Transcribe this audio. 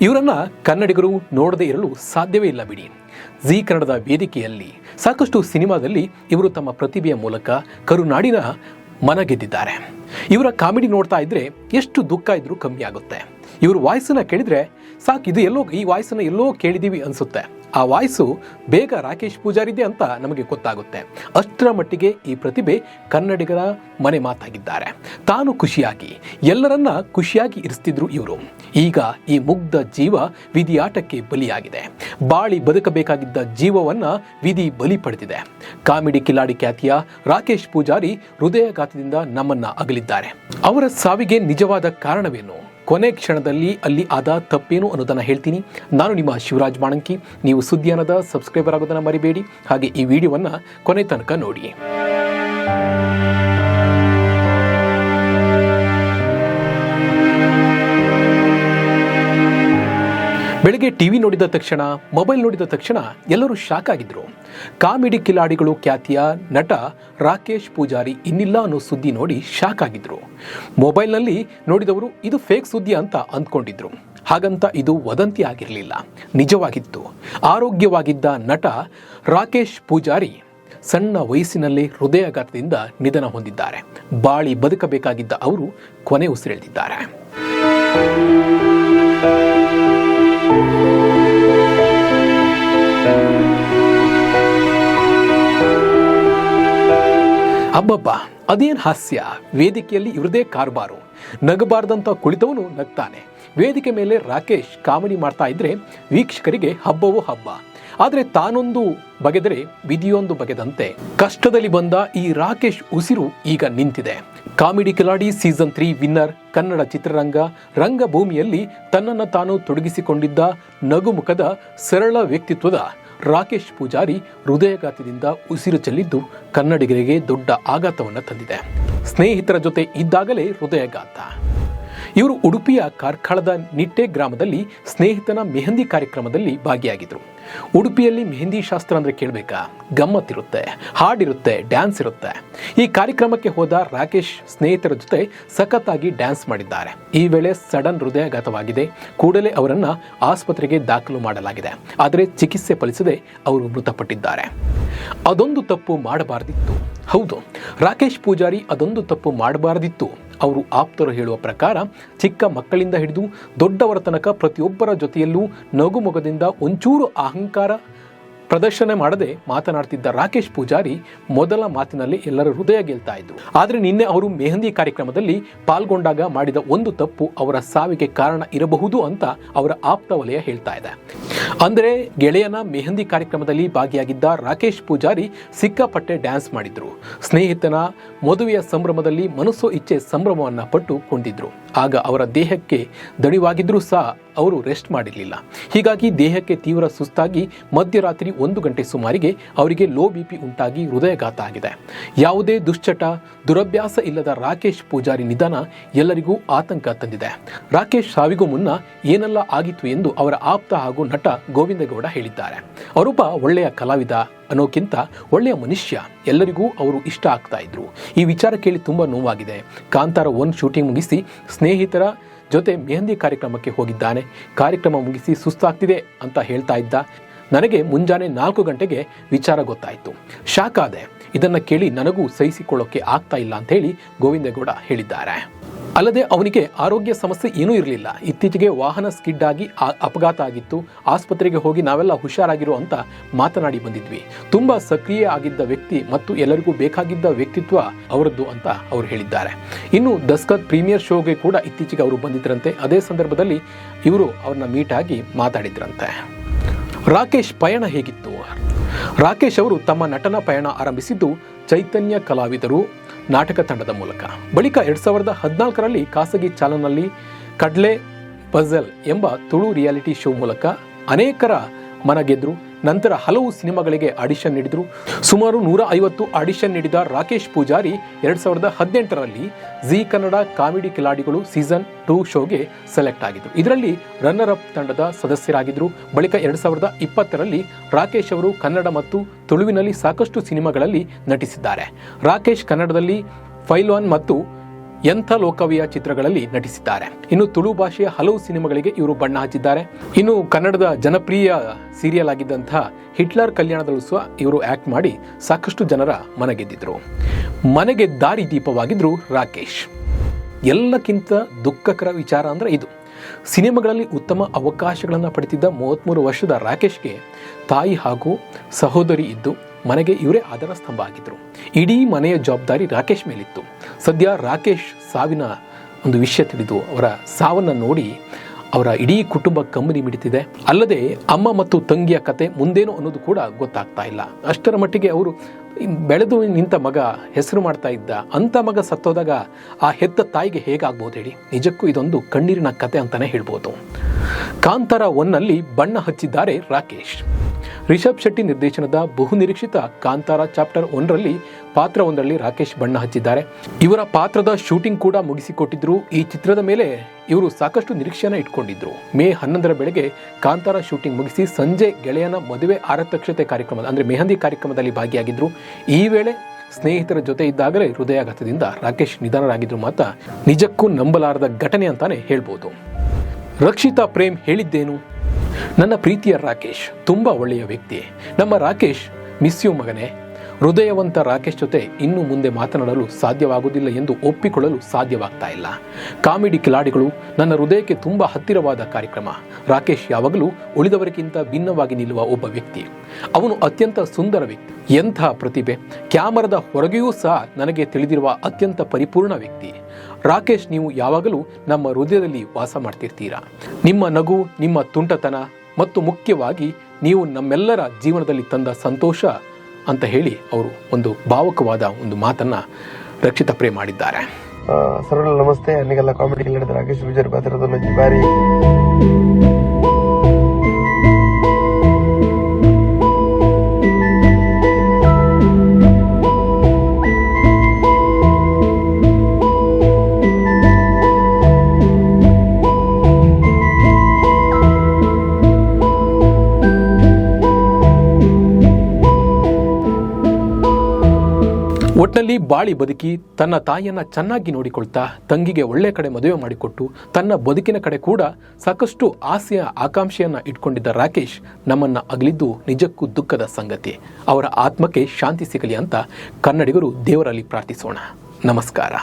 ಇವರನ್ನ ಕನ್ನಡಿಗರು ನೋಡದೇ ಇರಲು ಸಾಧ್ಯವೇ ಇಲ್ಲ ಬಿಡಿ. ಜೀ ಕನ್ನಡದ ವೇದಿಕೆಯಲ್ಲಿ ಸಾಕಷ್ಟು ಸಿನಿಮಾದಲ್ಲಿ ಇವರು ತಮ್ಮ ಪ್ರತಿಭೆಯ ಮೂಲಕ ಕರುನಾಡಿನ ಮನ ಗೆದ್ದಿದ್ದಾರೆ. ಇವರ ಕಾಮಿಡಿ ನೋಡ್ತಾ ಇದ್ರೆ ಎಷ್ಟು ದುಃಖ ಇದ್ರೂ ಕಮ್ಮಿ ಆಗುತ್ತೆ. ಇವ್ರ ವಾಯ್ಸನ್ನ ಕೇಳಿದ್ರೆ ಸಾಕು, ಈ ವಾಯ್ಸನ್ನ ಎಲ್ಲೋ ಕೇಳಿದೀವಿ ಅನ್ಸುತ್ತೆ. ಆ ವಾಯ್ಸು ಬೇಗ ರಾಕೇಶ್ ಪೂಜಾರಿದೆ ಅಂತ ನಮಗೆ ಗೊತ್ತಾಗುತ್ತೆ. ಅಷ್ಟರ ಮಟ್ಟಿಗೆ ಈ ಪ್ರತಿಭೆ ಕನ್ನಡಿಗರ ಮನೆ ಮಾತಾಗಿದ್ದಾರೆ. ತಾನು ಖುಷಿಯಾಗಿ ಎಲ್ಲರನ್ನ ಖುಷಿಯಾಗಿ ಇರಿಸ್ತಿದ್ರು ಇವರು. ಈಗ ಈ ಮುಗ್ಧ ಜೀವ ವಿಧಿಯಾಟಕ್ಕೆ ಬಲಿಯಾಗಿದೆ. ಬಾಳಿ ಬದುಕಬೇಕಾಗಿದ್ದ ಜೀವವನ್ನ ವಿಧಿ ಬಲಿ ಪಡೆದಿದೆ. ಕಾಮಿಡಿ ಕಿಲಾಡಿ ಖ್ಯಾತಿಯ ರಾಕೇಶ್ ಪೂಜಾರಿ ಹೃದಯಾಘಾತದಿಂದ ನಮ್ಮನ್ನ ಅಗಲಿದ್ದಾರೆ. ಅವರ ಸಾವಿಗೆ ನಿಜವಾದ ಕಾರಣವೇನು, ಕೊನೆ ಕ್ಷಣದಲ್ಲಿ ಅಲ್ಲಿ ಆದ ತಪ್ಪೇನು ಅನ್ನೋದನ್ನು ಹೇಳ್ತೀನಿ. ನಾನು ನಿಮ್ಮ ಶಿವರಾಜ್ ಮಾಣಂಕಿ. ನೀವು ಸುದ್ದಿಯಾನದ ಸಬ್ಸ್ಕ್ರೈಬರ್ ಆಗೋದನ್ನು ಮರಿಬೇಡಿ. ಹಾಗೆ ಈ ವಿಡಿಯೋವನ್ನು ಕೊನೆ ತನಕ ನೋಡಿ. ಬೆಳಗ್ಗೆ ಟಿವಿ ನೋಡಿದ ತಕ್ಷಣ, ಮೊಬೈಲ್ ನೋಡಿದ ತಕ್ಷಣ ಎಲ್ಲರೂ ಶಾಕ್ ಆಗಿದ್ರು. ಕಾಮಿಡಿ ಕಿಲಾಡಿಗಳು ಖ್ಯಾತಿಯ ನಟ ರಾಕೇಶ್ ಪೂಜಾರಿ ಇನ್ನಿಲ್ಲ ಅನ್ನೋ ಸುದ್ದಿ ನೋಡಿ ಶಾಕ್ ಆಗಿದ್ರು. ಮೊಬೈಲ್ನಲ್ಲಿ ನೋಡಿದವರು ಇದು ಫೇಕ್ ಸುದ್ದಿ ಅಂತ ಅಂದ್ಕೊಂಡಿದ್ರು. ಹಾಗಂತ ಇದು ವದಂತಿ ಆಗಿರಲಿಲ್ಲ, ನಿಜವಾಗಿತ್ತು. ಆರೋಗ್ಯವಾಗಿದ್ದ ನಟ ರಾಕೇಶ್ ಪೂಜಾರಿ ಸಣ್ಣ ವಯಸ್ಸಿನಲ್ಲೇ ಹೃದಯಾಘಾತದಿಂದ ನಿಧನ ಹೊಂದಿದ್ದಾರೆ. ಬಾಳಿ ಬದುಕಬೇಕಾಗಿದ್ದ ಅವರು ಕೊನೆ ಉಸಿರೆಳೆದಿದ್ದಾರೆ. ಅಬ್ಬಬ್ಬ, ಅದೇನು ಹಾಸ್ಯ! ವೇದಿಕೆಯಲ್ಲಿ ಇವ್ರದೇ ಕಾರ್ಬಾರು. ನಗಬಾರ್ದಂತ ಕುಳಿತವನು ನಗ್ತಾನೆ. ವೇದಿಕೆ ಮೇಲೆ ರಾಕೇಶ್ ಕಾಮಿಡಿ ಮಾಡ್ತಾ ಇದ್ರೆ ವೀಕ್ಷಕರಿಗೆ ಹಬ್ಬವೋ ಹಬ್ಬ. ಆದರೆ ತಾನೊಂದು ಬಗೆದರೆ ವಿಧಿಯೊಂದು ಬಗೆದಂತೆ ಕಷ್ಟದಲ್ಲಿ ಬಂದ ಈ ರಾಕೇಶ್ ಉಸಿರು ಈಗ ನಿಂತಿದೆ. Comedy Kiladi season 3 winner, Kannada ಚಿತ್ರರಂಗ ರಂಗಭೂಮಿಯಲ್ಲಿ ತನ್ನನ್ನು ತಾನು ತೊಡಗಿಸಿಕೊಂಡಿದ್ದ ನಗುಮುಖದ ಸರಳ ವ್ಯಕ್ತಿತ್ವದ ರಾಕೇಶ್ ಪೂಜಾರಿ ಹೃದಯಾಘಾತದಿಂದ ಉಸಿರು ಚೆಲ್ಲಿದ್ದು ಕನ್ನಡಿಗರಿಗೆ ದೊಡ್ಡ ಆಘಾತವನ್ನು ತಂದಿದೆ. ಸ್ನೇಹಿತರ ಜೊತೆ ಇದ್ದಾಗಲೇ ಹೃದಯಾಘಾತ. ಇವರು ಉಡುಪಿಯ ಕಾರ್ಕಳದ ನಿಟ್ಟೆ ಗ್ರಾಮದಲ್ಲಿ ಸ್ನೇಹಿತನ ಮೆಹಂದಿ ಕಾರ್ಯಕ್ರಮದಲ್ಲಿ ಭಾಗಿಯಾಗಿದ್ರು. ಉಡುಪಿಯಲ್ಲಿ ಮೆಹಂದಿ ಶಾಸ್ತ್ರ ಅಂದರೆ ಕೇಳಬೇಕಾ? ಗಮ್ಮತ್ತಿರುತ್ತೆ, ಹಾಡಿರುತ್ತೆ, ಡ್ಯಾನ್ಸ್ ಇರುತ್ತೆ. ಈ ಕಾರ್ಯಕ್ರಮಕ್ಕೆ ಹೋದ ರಾಕೇಶ್ ಸ್ನೇಹಿತರ ಜೊತೆ ಸಖತ್ತಾಗಿ ಡ್ಯಾನ್ಸ್ ಮಾಡಿದ್ದಾರೆ. ಈ ವೇಳೆ ಸಡನ್ ಹೃದಯಾಘಾತವಾಗಿದೆ. ಕೂಡಲೇ ಅವರನ್ನು ಆಸ್ಪತ್ರೆಗೆ ದಾಖಲು ಮಾಡಲಾಗಿದೆ. ಆದರೆ ಚಿಕಿತ್ಸೆ ಫಲಿಸದೆ ಅವರು ಮೃತಪಟ್ಟಿದ್ದಾರೆ. ಅದೊಂದು ತಪ್ಪು ಮಾಡಬಾರ್ದಿತ್ತು. ಹೌದು, ರಾಕೇಶ್ ಪೂಜಾರಿ ಅದೊಂದು ತಪ್ಪು ಮಾಡಬಾರ್ದಿತ್ತು. ಅವರು ಆಪ್ತರು ಹೇಳುವ ಪ್ರಕಾರ ಚಿಕ್ಕ ಮಕ್ಕಳಿಂದ ಹಿಡಿದು ದೊಡ್ಡವರ ತನಕ ಪ್ರತಿಯೊಬ್ಬರ ಜೊತೆಯಲ್ಲೂ ನಗುಮೊಗದಿಂದ ಒಂಚೂರು ಅಹಂಕಾರ ಪ್ರದರ್ಶನ ಮಾಡದೆ ಮಾತನಾಡ್ತಿದ್ದ ರಾಕೇಶ್ ಪೂಜಾರಿ ಮೊದಲ ಮಾತಿನಲ್ಲಿ ಎಲ್ಲರ ಹೃದಯ ಗೆಲ್ತಾ ಇದ್ರು. ಆದರೆ ನಿನ್ನೆ ಅವರು ಮೆಹಂದಿ ಕಾರ್ಯಕ್ರಮದಲ್ಲಿ ಪಾಲ್ಗೊಂಡಾಗ ಮಾಡಿದ ಒಂದು ತಪ್ಪು ಅವರ ಸಾವಿಗೆ ಕಾರಣ ಇರಬಹುದು ಅಂತ ಅವರ ಆಪ್ತ ವಲಯ ಹೇಳ್ತಾ ಇದೆ. ಅಂದರೆ ಗೆಳೆಯನ ಮೆಹಂದಿ ಕಾರ್ಯಕ್ರಮದಲ್ಲಿ ಭಾಗಿಯಾಗಿದ್ದ ರಾಕೇಶ್ ಪೂಜಾರಿ ಸಿಕ್ಕಾಪಟ್ಟೆ ಡ್ಯಾನ್ಸ್ ಮಾಡಿದ್ರು. ಸ್ನೇಹಿತನ ಮದುವೆಯ ಸಂಭ್ರಮದಲ್ಲಿ ಮನಸ್ಸೋ ಇಚ್ಛೆ ಸಂಭ್ರಮವನ್ನು ಪಟ್ಟು ಕೊಂಡಿದ್ರು. ಆಗ ಅವರ ದೇಹಕ್ಕೆ ದಣಿವಾಗಿದ್ರೂ ಸಹ ಅವರು ರೆಸ್ಟ್ ಮಾಡಿರಲಿಲ್ಲ. ಹೀಗಾಗಿ ದೇಹಕ್ಕೆ ತೀವ್ರ ಸುಸ್ತಾಗಿ ಮಧ್ಯರಾತ್ರಿ 1 ಗಂಟೆ ಸುಮಾರಿಗೆ ಅವರಿಗೆ ಲೋ BP ಉಂಟಾಗಿ ಹೃದಯಾಘಾತ ಆಗಿದೆ. ಯಾವುದೇ ದುಶ್ಚಟ ದುರಭ್ಯಾಸ ಇಲ್ಲದ ರಾಕೇಶ್ ಪೂಜಾರಿ ನಿಧನ ಎಲ್ಲರಿಗೂ ಆತಂಕ ತಂದಿದೆ. ರಾಕೇಶ್ ಸಾವಿಗೂ ಮುನ್ನ ಏನೆಲ್ಲ ಆಗಿತ್ತು ಎಂದು ಅವರ ಆಪ್ತ ಹಾಗೂ ನಟ ಗೋವಿಂದಗೌಡ ಹೇಳಿದ್ದಾರೆ. ಅವರೊಬ್ಬ ಒಳ್ಳೆಯ ಕಲಾವಿದ ಅನ್ನೋಕ್ಕಿಂತ ಒಳ್ಳೆಯ ಮನುಷ್ಯ. ಎಲ್ಲರಿಗೂ ಅವರು ಇಷ್ಟ ಆಗ್ತಾ ಇದ್ರು. ಈ ವಿಚಾರ ಕೇಳಿ ತುಂಬ ನೋವಾಗಿದೆ. ಕಾಂತಾರ 1 ಶೂಟಿಂಗ್ ಮುಗಿಸಿ ಸ್ನೇಹಿತರ ಜೊತೆ ಮೆಹಂದಿ ಕಾರ್ಯಕ್ರಮಕ್ಕೆ ಹೋಗಿದ್ದಾನೆ. ಕಾರ್ಯಕ್ರಮ ಮುಗಿಸಿ ಸುಸ್ತಾಗ್ತಿದೆ ಅಂತ ಹೇಳ್ತಾ ಇದ್ದ. ನನಗೆ ಮುಂಜಾನೆ 4 ಗಂಟೆಗೆ ವಿಚಾರ ಗೊತ್ತಾಯಿತು. ಶಾಕ್ ಆದೆ. ಇದನ್ನು ಕೇಳಿ ನನಗೂ ಸಹಿಸಿಕೊಳ್ಳೋಕೆ ಆಗ್ತಾ ಇಲ್ಲ ಅಂತ ಹೇಳಿ ಗೋವಿಂದಗೌಡ ಹೇಳಿದ್ದಾರೆ. ಅಲ್ಲದೆ ಅವನಿಗೆ ಆರೋಗ್ಯ ಸಮಸ್ಯೆ ಏನೂ ಇರಲಿಲ್ಲ. ಇತ್ತೀಚೆಗೆ ವಾಹನ ಸ್ಕಿಡ್ ಆಗಿ ಅಪಘಾತ ಆಗಿತ್ತು. ಆಸ್ಪತ್ರೆಗೆ ಹೋಗಿ ನಾವೆಲ್ಲ ಹುಷಾರಾಗಿರೋ ಅಂತ ಮಾತನಾಡಿ ಬಂದಿದ್ವಿ. ತುಂಬ ಸಕ್ರಿಯ ಆಗಿದ್ದ ವ್ಯಕ್ತಿ ಮತ್ತು ಎಲ್ಲರಿಗೂ ಬೇಕಾಗಿದ್ದ ವ್ಯಕ್ತಿತ್ವ ಅವರದ್ದು ಅಂತ ಅವರು ಹೇಳಿದ್ದಾರೆ. ಇನ್ನು ದಸ್ಕತ್ ಪ್ರೀಮಿಯರ್ ಶೋಗೆ ಕೂಡ ಇತ್ತೀಚೆಗೆ ಅವರು ಬಂದಿದ್ರಂತೆ. ಅದೇ ಸಂದರ್ಭದಲ್ಲಿ ಇವರು ಅವ್ರನ್ನ ಮೀಟ್ ಆಗಿ ಮಾತಾಡಿದ್ರಂತೆ. ರಾಕೇಶ್ ಪಯಣ ಹೇಗಿತ್ತು? ರಾಕೇಶ್ ಅವರು ತಮ್ಮ ನಟನ ಪಯಣ ಆರಂಭಿಸಿದ್ದು ಚೈತನ್ಯ ಕಲಾವಿದರು ನಾಟಕ ತಂಡದ ಮೂಲಕ. ಬಳಿಕ 2014ರಲ್ಲಿ ಖಾಸಗಿ ಚಾನಲ್ನಲ್ಲಿ ಕಡ್ಲೆ ಪಜಲ್ ಎಂಬ ತುಳು ರಿಯಾಲಿಟಿ ಶೋ ಮೂಲಕ ಅನೇಕರ ಮನ ಗೆದ್ರು. ನಂತರ ಹಲವು ಸಿನಿಮಾಗಳಿಗೆ ಆಡಿಷನ್ ನೀಡಿದರು. ಸುಮಾರು 150 ಆಡಿಷನ್ ನೀಡಿದ ರಾಕೇಶ್ ಪೂಜಾರಿ 2018ರಲ್ಲಿ ಜೀ ಕನ್ನಡ ಕಾಮಿಡಿ ಕಿಲಾಡಿಗಳು ಸೀಸನ್ 2 ಶೋಗೆ ಸೆಲೆಕ್ಟ್ ಆಗಿದ್ರು. ಇದರಲ್ಲಿ ರನ್ನರ್ ಅಪ್ ತಂಡದ ಸದಸ್ಯರಾಗಿದ್ದರು. ಬಳಿಕ 2020ರಲ್ಲಿ ರಾಕೇಶ್ ಅವರು ಕನ್ನಡ ಮತ್ತು ತುಳುವಿನಲ್ಲಿ ಸಾಕಷ್ಟು ಸಿನಿಮಾಗಳಲ್ಲಿ ನಟಿಸಿದ್ದಾರೆ. ರಾಕೇಶ್ ಕನ್ನಡದಲ್ಲಿ ಫೈಲ್ವಾನ್ ಮತ್ತು ಎಂಥ ಲೋಕವಿಯ ಚಿತ್ರಗಳಲ್ಲಿ ನಟಿಸಿದ್ದಾರೆ. ಇನ್ನು ತುಳು ಭಾಷೆಯ ಹಲವು ಸಿನಿಮಾಗಳಿಗೆ ಇವರು ಬಣ್ಣ ಹಚ್ಚಿದ್ದಾರೆ. ಇನ್ನು ಕನ್ನಡದ ಜನಪ್ರಿಯ ಸೀರಿಯಲ್ ಆಗಿದ್ದಂತಹ ಹಿಟ್ಲರ್ ಕಲ್ಯಾಣದಲ್ಲೂ ಸಹ ಇವರು ಆಕ್ಟ್ ಮಾಡಿ ಸಾಕಷ್ಟು ಜನರ ಮನಗೆದ್ದಿದ್ರು. ಮನೆಗೆ ದಾರಿ ದೀಪವಾಗಿದ್ರು ರಾಕೇಶ್. ಎಲ್ಲಕ್ಕಿಂತ ದುಃಖಕರ ವಿಚಾರ ಅಂದರೆ ಇದು. ಸಿನಿಮಾಗಳಲ್ಲಿ ಉತ್ತಮ ಅವಕಾಶಗಳನ್ನು ಪಡೆದಿದ್ದ 33 ವರ್ಷದ ರಾಕೇಶ್ಗೆ ತಾಯಿ ಹಾಗೂ ಸಹೋದರಿ ಇದ್ದು ಮನೆಗೆ ಇವರೇ ಆಧಾರ ಸ್ತಂಭ ಆಗಿದ್ದರು. ಇಡೀ ಮನೆಯ ಜವಾಬ್ದಾರಿ ರಾಕೇಶ್ ಮೇಲಿತ್ತು. ಸದ್ಯ ರಾಕೇಶ್ ಸಾವಿನ ಒಂದು ವಿಷಯ ತಿಳಿದು ಅವರ ಸಾವನ್ನು ನೋಡಿ ಅವರ ಇಡೀ ಕುಟುಂಬ ಕಮ್ಮನಿ ಮಿಡಿತಿದೆ. ಅಲ್ಲದೆ ಅಮ್ಮ ಮತ್ತು ತಂಗಿಯ ಕತೆ ಮುಂದೇನು ಅನ್ನೋದು ಕೂಡ ಗೊತ್ತಾಗ್ತಾ ಇಲ್ಲ. ಅಷ್ಟರ ಮಟ್ಟಿಗೆ ಅವರು ಬೆಳೆದು ನಿಂತ ಮಗ, ಹೆಸರು ಮಾಡ್ತಾ ಇದ್ದ ಅಂಥ ಮಗ ಸತ್ತೋದಾಗ ಆ ಹೆತ್ತ ತಾಯಿಗೆ ಹೇಗಾಗ್ಬೋದು ಹೇಳಿ. ನಿಜಕ್ಕೂ ಇದೊಂದು ಕಣ್ಣೀರಿನ ಕತೆ ಅಂತಾನೆ ಹೇಳ್ಬೋದು. ಕಾಂತಾರ 1ನಲ್ಲಿ ಬಣ್ಣ ಹಚ್ಚಿದ್ದಾರೆ ರಾಕೇಶ್. ರಿಷಬ್ ಶೆಟ್ಟಿ ನಿರ್ದೇಶನದ ಬಹುನಿರೀಕ್ಷಿತ ಕಾಂತಾರ ಚಾಪ್ಟರ್ 1ರಲ್ಲಿ ಪಾತ್ರ 1ರಲ್ಲಿ ರಾಕೇಶ್ ಬಣ್ಣ ಹಚ್ಚಿದ್ದಾರೆ. ಇವರ ಪಾತ್ರದ ಶೂಟಿಂಗ್ ಕೂಡ ಮುಗಿಸಿಕೊಟ್ಟಿದ್ರು. ಈ ಚಿತ್ರದ ಮೇಲೆ ಇವರು ಸಾಕಷ್ಟು ನಿರೀಕ್ಷೆಯನ್ನು ಇಟ್ಕೊಂಡಿದ್ರು. ಮೇ 11ರ ಬೆಳಗ್ಗೆ ಕಾಂತಾರ ಶೂಟಿಂಗ್ ಮುಗಿಸಿ ಸಂಜೆ ಗೆಳೆಯನ ಮದುವೆ ಆರತಕ್ಷತೆ ಕಾರ್ಯಕ್ರಮದ ಅಂದರೆ ಮೆಹಂದಿ ಕಾರ್ಯಕ್ರಮದಲ್ಲಿ ಭಾಗಿಯಾಗಿದ್ರು. ಈ ವೇಳೆ ಸ್ನೇಹಿತರ ಜೊತೆ ಇದ್ದಾಗಲೇ ಹೃದಯಾಘಾತದಿಂದ ರಾಕೇಶ್ ನಿಧನರಾಗಿದ್ರು. ಮಾತ್ರ ನಿಜಕ್ಕೂ ನಂಬಲಾರದ ಘಟನೆ ಅಂತಾನೆ ಹೇಳ್ಬೋದು. ರಕ್ಷಿತಾ ಪ್ರೇಮ್ ಹೇಳಿದ್ದೇನು? ನನ್ನ ಪ್ರೀತಿಯ ರಾಕೇಶ್ ತುಂಬ ಒಳ್ಳೆಯ ವ್ಯಕ್ತಿ. ನಮ್ಮ ರಾಕೇಶ್ ಮಿಸ್ ಯು ಮಗನೇ. ಹೃದಯವಂತ ರಾಕೇಶ್ ಜೊತೆ ಇನ್ನು ಮುಂದೆ ಮಾತನಾಡಲು ಸಾಧ್ಯವಾಗುವುದಿಲ್ಲ ಎಂದು ಒಪ್ಪಿಕೊಳ್ಳಲು ಸಾಧ್ಯವಾಗ್ತಾ ಇಲ್ಲ. ಕಾಮಿಡಿ ಕಿಲಾಡಿಗಳು ನನ್ನ ಹೃದಯಕ್ಕೆ ತುಂಬ ಹತ್ತಿರವಾದ ಕಾರ್ಯಕ್ರಮ. ರಾಕೇಶ್ ಯಾವಾಗಲೂ ಉಳಿದವರಿಗಿಂತ ಭಿನ್ನವಾಗಿ ನಿಲ್ಲುವ ಒಬ್ಬ ವ್ಯಕ್ತಿ. ಅವನು ಅತ್ಯಂತ ಸುಂದರ ವ್ಯಕ್ತಿ, ಎಂಥ ಪ್ರತಿಭೆ. ಕ್ಯಾಮರಾದ ಹೊರಗೆಯೂ ಸಹ ನನಗೆ ತಿಳಿದಿರುವ ಅತ್ಯಂತ ಪರಿಪೂರ್ಣ ವ್ಯಕ್ತಿ. ರಾಕೇಶ್, ನೀವು ಯಾವಾಗಲೂ ನಮ್ಮ ಹೃದಯದಲ್ಲಿ ವಾಸ ಮಾಡ್ತಿರ್ತೀರಾ. ನಿಮ್ಮ ನಗು, ನಿಮ್ಮ ತುಂಟತನ ಮತ್ತು ಮುಖ್ಯವಾಗಿ ನೀವು ನಮ್ಮೆಲ್ಲರ ಜೀವನದಲ್ಲಿ ತಂದ ಸಂತೋಷ ಅಂತ ಹೇಳಿ ಅವರು ಒಂದು ಭಾವುಕವಾದ ಒಂದು ಮಾತನ್ನ ರಕ್ಷಿತಾ ಪ್ರೇಮ್ ಮಾಡಿದ್ದಾರೆ. ಸರ್ ನಮಸ್ತೆ. ಅನ್ನಿಗೆಲ್ಲ ಕಾಮಿಡಿ ಹೇಳಿದ ರಾಕೇಶ್ ವಿಜಯ್ ಪಾತ್ರದ ಬಾರಿ ಒಟ್ಟಿನಲ್ಲಿ ಬಾಳಿ ಬದುಕಿ ತನ್ನ ತಾಯಿಯನ್ನ ಚೆನ್ನಾಗಿ ನೋಡಿಕೊಳ್ತಾ ತಂಗಿಗೆ ಒಳ್ಳೆ ಕಡೆ ಮದುವೆ ಮಾಡಿಕೊಟ್ಟು ತನ್ನ ಬದುಕಿನ ಕಡೆ ಕೂಡ ಸಾಕಷ್ಟು ಆಸೆಯ ಆಕಾಂಕ್ಷೆಯನ್ನ ಇಟ್ಕೊಂಡಿದ್ದ ರಾಕೇಶ್ ನಮ್ಮನ್ನ ಅಗಲಿದ್ದು ನಿಜಕ್ಕೂ ದುಃಖದ ಸಂಗತಿ. ಅವರ ಆತ್ಮಕ್ಕೆ ಶಾಂತಿ ಸಿಗಲಿ ಅಂತ ಕನ್ನಡಿಗರು ದೇವರಲ್ಲಿ ಪ್ರಾರ್ಥಿಸೋಣ. ನಮಸ್ಕಾರ.